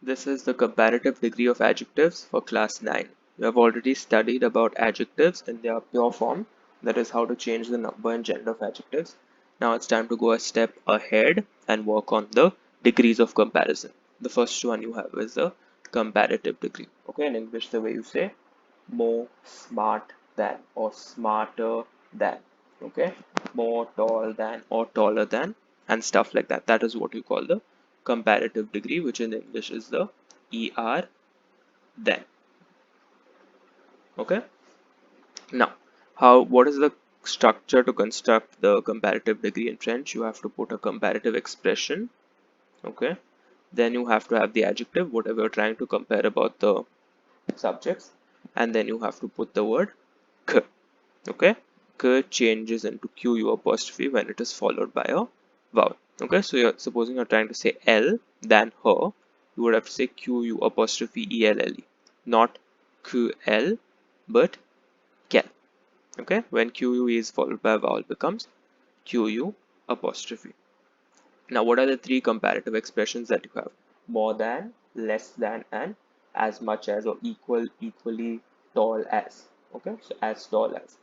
This is the comparative degree of adjectives for class 9. You have already studied about adjectives in their pure form, that is how to change the number and gender of adjectives. Now it's time to go a step ahead and work on the degrees of comparison. The first one you have is the comparative degree. Okay, in English the way you say more smart than or smarter than. Okay, more tall than or taller than and stuff like that. That is what you call the comparative degree, which in English is the ER then. Okay, now what is the structure to construct the comparative degree in French? You have to put a comparative expression. Okay, then you have to have the adjective, whatever you're trying to compare about the subjects, and then you have to put the word k. Okay, k changes into QU apostrophe when it is followed by a vowel. Okay, so supposing you're trying to say L than her, you would have to say QU apostrophe ELLE, not QL but kel. Okay, when QU is followed by a vowel becomes QU apostrophe. Now, what are the three comparative expressions that you have? More than, less than, and as much as or equal, equally, tall as. Okay, so as tall as.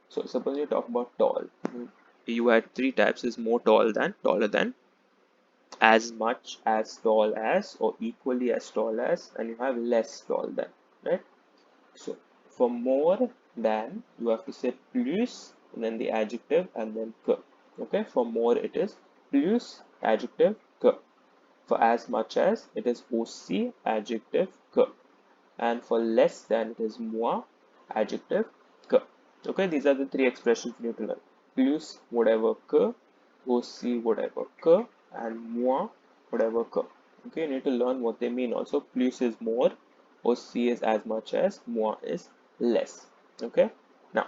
So suppose you talk about tall. You had three types: is more tall than, taller than, as much as tall as, or equally as tall as, and you have less tall than. Right? So for more than, you have to say plus, and then the adjective, and then que. Okay, for more it is plus adjective que. For as much as, it is aussi adjective que. And for less than, it is moins adjective que. Okay, these are the three expressions you need to learn. Plus whatever que, aussi whatever que, and moins whatever que. Okay, you need to learn what they mean also. Plus is more, aussi is as much as, moins is less. Okay, now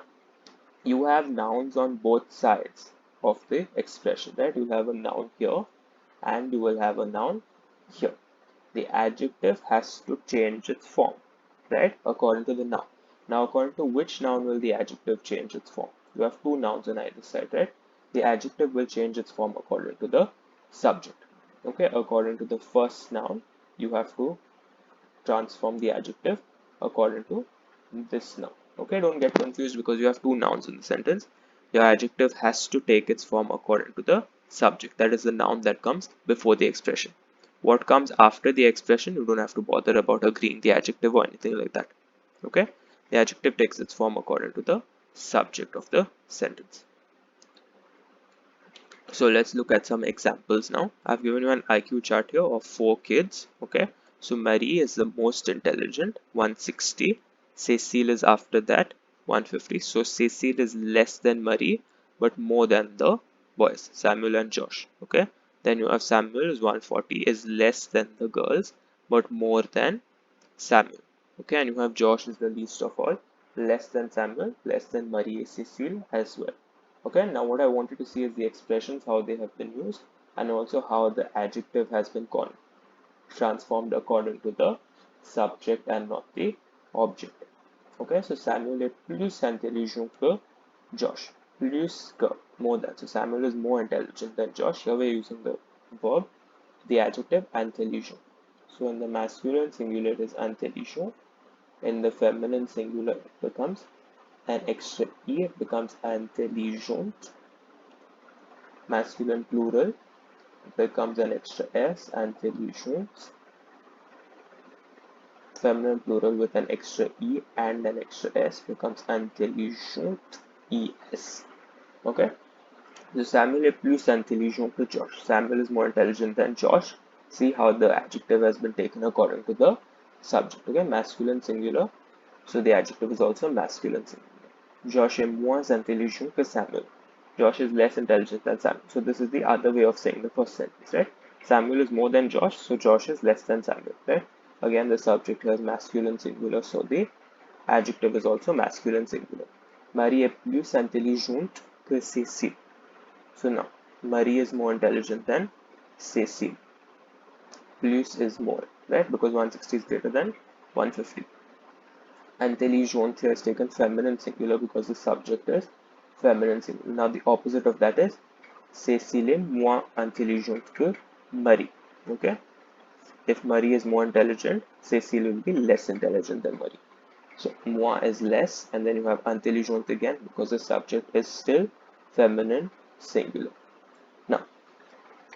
you have nouns on both sides of the expression, right? You have a noun here and you will have a noun here. The adjective has to change its form, right? According to the noun. Now, according to which noun will the adjective change its form? You have two nouns on either side, right? The adjective will change its form according to the subject. Okay, according to the first noun, you have to transform the adjective according to this noun. Okay, don't get confused because you have two nouns in the sentence. Your adjective has to take its form according to the subject. That is the noun that comes before the expression. What comes after the expression, you don't have to bother about agreeing the adjective or anything like that. Okay, the adjective takes its form according to the subject of the sentence. So let's look at some examples now. I've given you an IQ chart here of 4 kids. Okay, so Marie is the most intelligent, 160. Cecile is after that, 150. So Cecile is less than Marie, but more than the boys, Samuel and Josh. Okay, then you have Samuel is 140, is less than the girls, but more than Samuel. Okay, and you have Josh is the least of all, less than Samuel, less than Marie Cecile as well. Okay, now what I wanted to see is the expressions, how they have been used, and also how the adjective has been transformed according to the subject and not the object. Okay, so Samuel est plus intelligent que Josh. Plus que, more than. So Samuel is more intelligent than Josh. Here we're using the verb, the adjective intelligent. So in the masculine singular it is intelligent. In the feminine singular it becomes an extra e, it becomes intelligent. Masculine plural becomes an extra s, intelligence. Feminine plural with an extra e and an extra s becomes intelligent, es. Okay, so Samuel est plus intelligent que Josh. Samuel is more intelligent than Josh. See how the adjective has been taken according to the subject. Okay, masculine singular, so the adjective is also masculine singular. Josh est moins intelligent que Samuel. Josh is less intelligent than Samuel. So this is the other way of saying the first sentence, right? Samuel is more than Josh, so Josh is less than Samuel, right? Again, the subject here is masculine singular, so the adjective is also masculine singular. Marie est plus intelligente que Cécile. So now, Marie is more intelligent than Cécile. Plus is more, right? Because 160 is greater than 150. Intelligent here is taken feminine singular because the subject is feminine singular. Now the opposite of that is Cécile est moins intelligente que Marie. Okay. If Marie is more intelligent, Cecile will be less intelligent than Marie. So moi is less, and then you have intelligente again because the subject is still feminine singular. Now,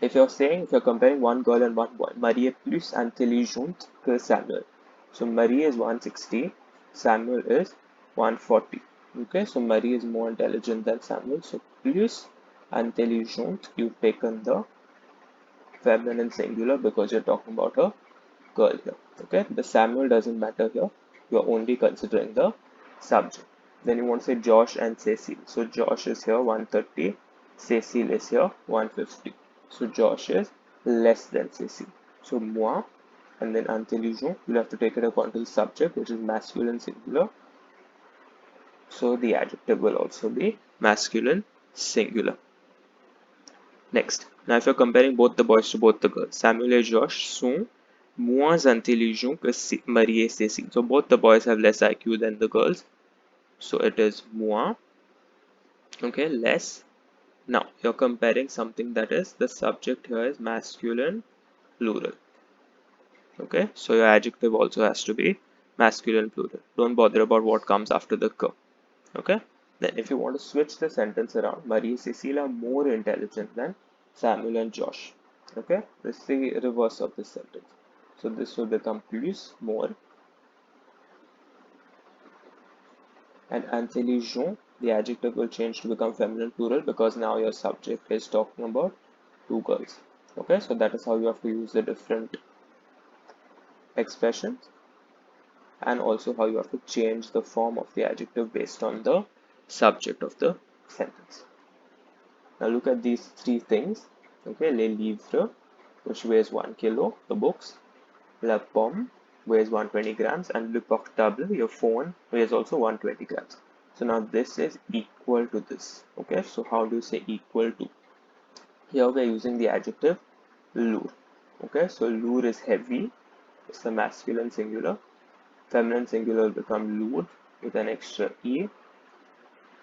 if you're comparing one girl and one boy, Marie est plus intelligente que Samuel. So Marie is 160, Samuel is 140. Okay, so Marie is more intelligent than Samuel. So plus intelligente, you've taken the feminine singular because you're talking about a girl here. Okay, the Samuel doesn't matter here. You're only considering the subject. Then you want to say Josh and Cecile. So Josh is here 130, Cecile is here 150. So Josh is less than Cecile. So moi and then intelligent, you'll have to take it according to the subject, which is masculine singular. So the adjective will also be masculine singular. Next, now if you're comparing both the boys to both the girls, Samuel et Josh sont moins intelligents que Marie et Cécile. So both the boys have less IQ than the girls. So it is moins, okay, less. Now you're comparing something that is the subject here is masculine plural. Okay, so your adjective also has to be masculine plural. Don't bother about what comes after the k. Okay, then if you want to switch the sentence around, Marie and Cecile are more intelligent than Samuel and Josh. Okay, this is the reverse of this sentence. So this will become plus, more, and intelligent, the adjective will change to become feminine plural because now your subject is talking about two girls. Okay, so that is how you have to use the different expressions, and also how you have to change the form of the adjective based on the subject of the sentence. Now look at these three things. Okay, les livres, which weighs 1 kilo, the books. La pomme weighs 120 grams, and le portable, your phone, weighs also 120 grams. So now this is equal to this. Okay, so how do you say equal to? Here we are using the adjective lourd. Okay, so lourd is heavy. It's the masculine singular. Feminine singular will become lourd with an extra e.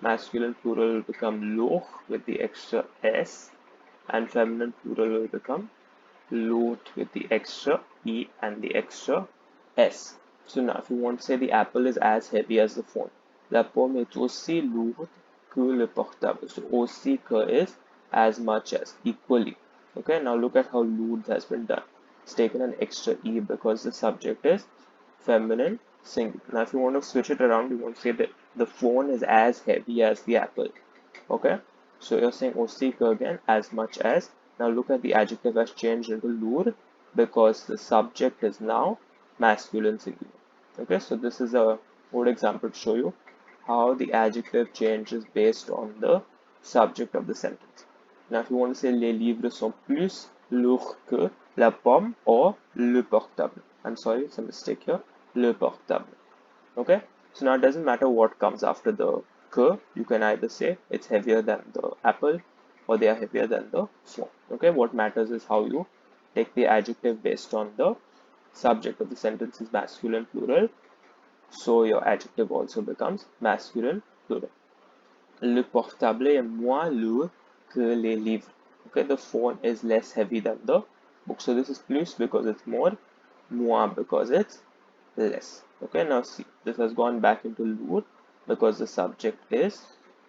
Masculine plural will become lourd with the extra s, and feminine plural will become lourd with the extra e and the extra s. So now if you want to say the apple is as heavy as the phone, la pomme est aussi lourde que le portable. So aussi que is as much as, equally. Okay, now look at how lourd has been done. It's taken an extra e because the subject is feminine singular. Now if you want to switch it around, you want to say that the phone is as heavy as the apple. Okay, so you're saying aussi que again, as much as. Now look at the adjective has changed into lourd because the subject is now masculine singular. Okay, so this is a good example to show you how the adjective changes based on the subject of the sentence. Now if you want to say les livres sont plus lourds que la pomme or le portable. I'm sorry, it's a mistake here. Le portable. Okay, so now it doesn't matter what comes after the que, you can either say it's heavier than the apple or they are heavier than the phone. Okay, what matters is how you take the adjective based on the subject of the sentence is masculine plural, so your adjective also becomes masculine plural. Le portable est moins lourd que les livres. Okay, the phone is less heavy than the book. So this is plus because it's more, moins because it's less. Okay, now see, this has gone back into lourd because the subject is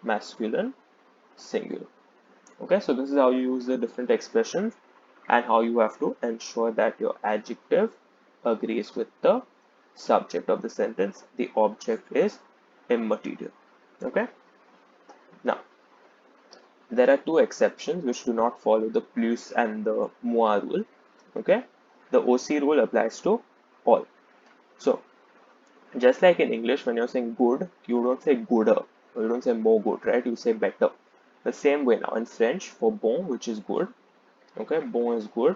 masculine singular. Okay, so this is how you use the different expressions and how you have to ensure that your adjective agrees with the subject of the sentence. The object is immaterial. Okay, now there are two exceptions which do not follow the plus and the moi rule. Okay, the OC rule applies to all. So just like in English, when you're saying good, you don't say gooder, or you don't say more good, right? You say better. The same way now in French for bon, which is good, okay, bon is good,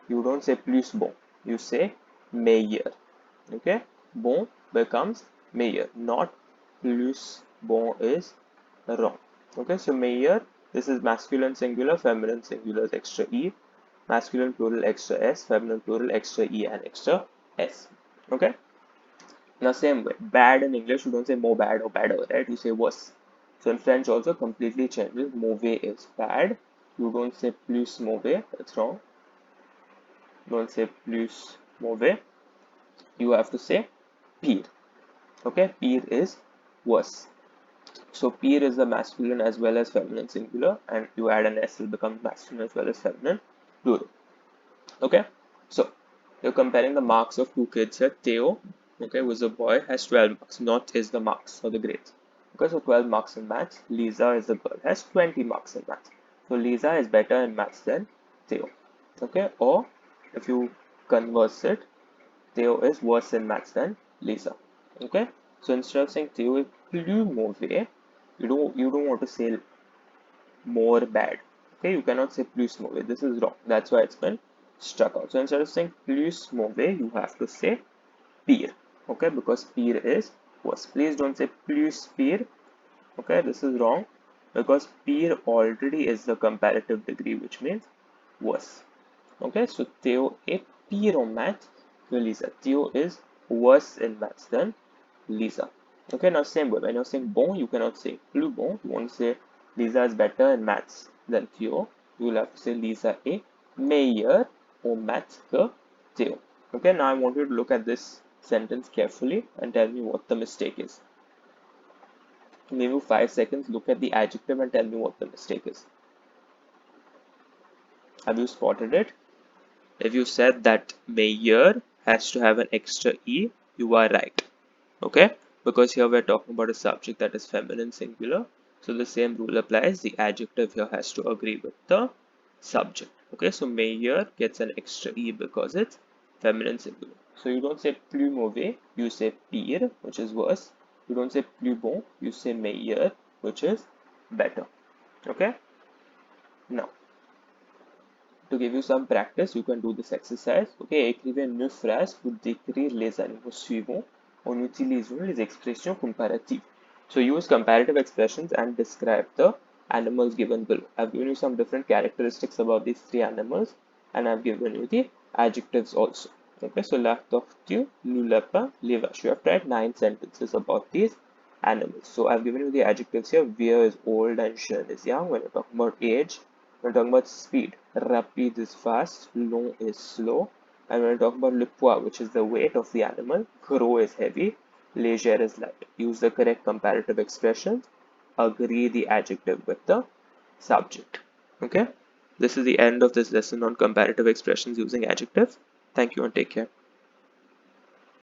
you don't say plus bon, you say meilleur. Okay, bon becomes meilleur, not plus bon is wrong. Okay, so meilleur, this is masculine singular, feminine singular is extra e, masculine plural extra s, feminine plural extra e and extra s. Okay, now same way, bad in English you don't say more bad or badder, right? You say worse. So in French also completely changes. Mauvais is bad. You don't say plus mauvais, that's wrong. don't say plus mauvais, you have to say pire. Okay, pire is worse. So pire is the masculine as well as feminine singular, and you add an s, will become masculine as well as feminine plural. Okay, so you're comparing the marks of two kids here. Theo, okay, who's a boy, has 12 marks. Not is the marks or the grades. Okay, so 12 marks in maths. Lisa is a girl, has 20 marks in maths. So Lisa is better in maths than Theo. Okay, or if you converse it, Theo is worse in maths than Lisa. Okay, so instead of saying Theo is plus mauvais, you don't want to say more bad. Okay, you cannot say plus mauvais. This is wrong. That's why it's been struck out. So instead of saying plus mauvais, you have to say pire. Okay, because pire is worse. Please don't say plus pire. Okay, this is wrong because pire already is the comparative degree, which means worse. Okay, so Theo est pire en maths que Lisa. Theo is worse in maths than Lisa. Okay, now same way. When you're saying bon, you cannot say plus bon. You want to say Lisa is better in maths than Theo. You will have to say Lisa est meilleure en maths que Theo. Okay, now I want you to look at this sentence carefully and tell me what the mistake is. Give you 5 seconds. Look at the adjective and tell me what the mistake is. Have you spotted it? If you said that meilleur has to have an extra e, you are right. Okay, because here we're talking about a subject that is feminine singular, so the same rule applies. The adjective here has to agree with the subject. Okay, so meilleur gets an extra e because it's feminine singular. So you don't say plus mauvais, you say pire, which is worse. You don't say plus bon, you say meilleur, which is better. Okay, now to give you some practice, you can do this exercise. Okay, écrivez une phrase pour décrire les animaux suivants en utilisant les expressions comparatives. So use comparative expressions and describe the animals given below. I've given you some different characteristics about these three animals, and I've given you the adjectives also. Okay, so la tortue, le lapin, les vaches. You have to write 9 sentences about these animals. So I've given you the adjectives here. Vieux is old and jeune is young. When you're talking about age, we're talking about speed. Rapide is fast, long is slow. And when we talk about le poids, which is the weight of the animal, gros is heavy, léger is light. Use the correct comparative expressions. Agree the adjective with the subject. Okay? This is the end of this lesson on comparative expressions using adjectives. Thank you and take care.